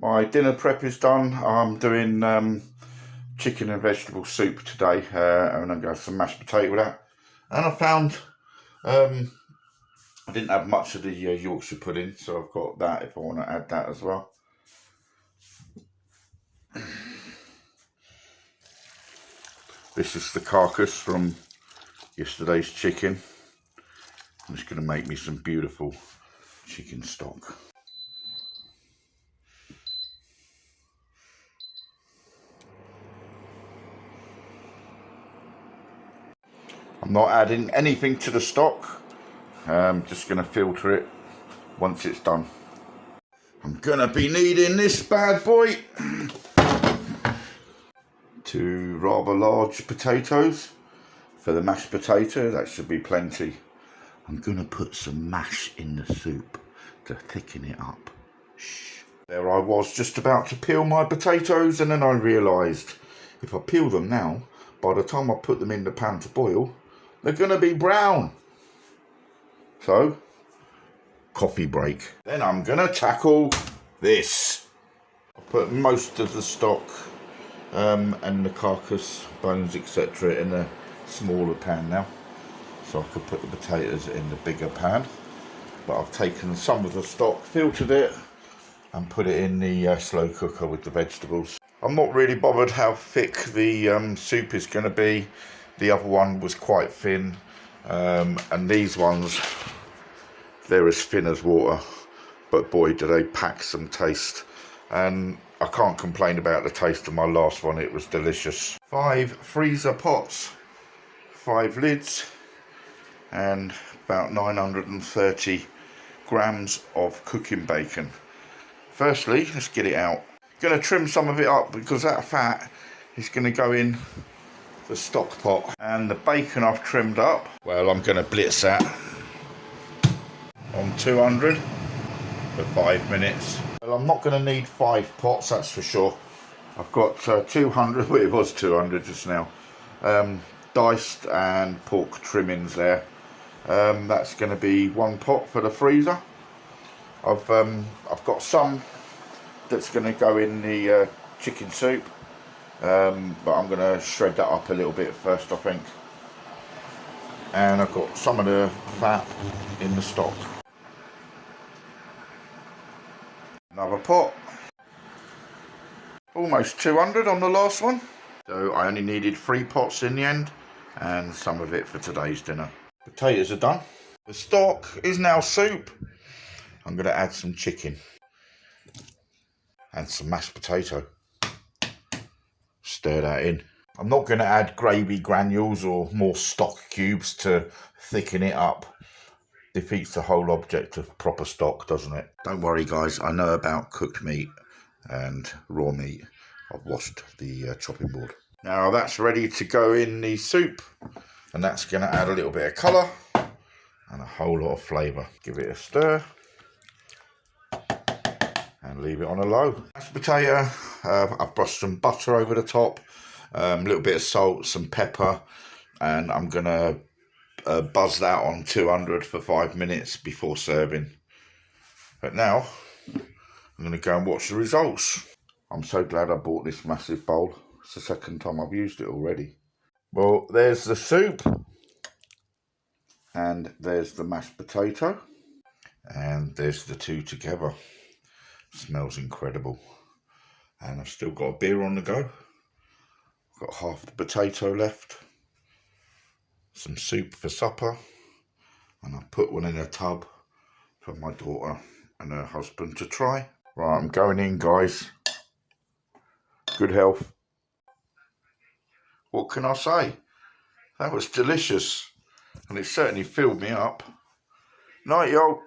My dinner prep is done. I'm doing chicken and vegetable soup today, and I'm going to have some mashed potato with that. And I found I didn't have much of the Yorkshire pudding, so I've got that if I want to add that as well. This is the carcass from yesterday's chicken. I'm just going to make me some beautiful chicken stock. I'm not adding anything to the stock. I'm just going to filter it once it's done. I'm going to be needing this bad boy. 2 rather large potatoes for the mashed potato. That should be plenty. I'm going to put some mash in the soup to thicken it up. Shh. There I was just about to peel my potatoes, and then I realised if I peel them now, by the time I put them in the pan to boil, they're going to be brown. So, coffee break. Then I'm going to tackle this. I'll put most of the stock and the carcass, bones, etc. in a smaller pan now. So I could put the potatoes in the bigger pan. But I've taken some of the stock, filtered it, and put it in the slow cooker with the vegetables. I'm not really bothered how thick the soup is going to be. The other one was quite thin, and these ones, they're as thin as water, but boy do they pack some taste. And I can't complain about the taste of my last one, it was delicious. 5 freezer pots, 5 lids, and about 930 grams of cooking bacon. Firstly, let's get it out. Going to trim some of it up because that fat is going to go in the stock pot. And the bacon I've trimmed up, well, I'm going to blitz that on 200 for 5 minutes. Well, I'm not going to need 5 pots, that's for sure. I've got 200, well, it was 200 just now, diced and pork trimmings there. That's going to be 1 pot for the freezer. I've got some that's going to go in the chicken soup, but I'm going to shred that up a little bit first, I think. And I've got some of the fat in the stock. Another pot. Almost 200 on the last one. So I only needed 3 pots in the end, and some of it for today's dinner. Potatoes are done. The stock is now soup. I'm going to add some chicken and some mashed potato. Stir that in. I'm not going to add gravy granules or more stock cubes to thicken it up. Defeats the whole object of proper stock, doesn't it? Don't worry guys, I know about cooked meat and raw meat. I've washed the chopping board. Now that's ready to go in the soup, and that's going to add a little bit of colour and a whole lot of flavour. Give it a stir and leave it on a low. Mashed potato, I've brushed some butter over the top, a little bit of salt, some pepper, and I'm going to buzz that on 200 for 5 minutes before serving. But now I'm going to go and watch the results. I'm so glad I bought this massive bowl. It's the second time I've used it already. Well, there's the soup, and there's the mashed potato, and there's the two together. Smells incredible. And I've still got a beer on the go. I've got half the potato left, some soup for supper, and I've put one in a tub for my daughter and her husband to try. Right, I'm going in guys. Good health. What can I say? That was delicious, and it certainly filled me up. Night, y'all.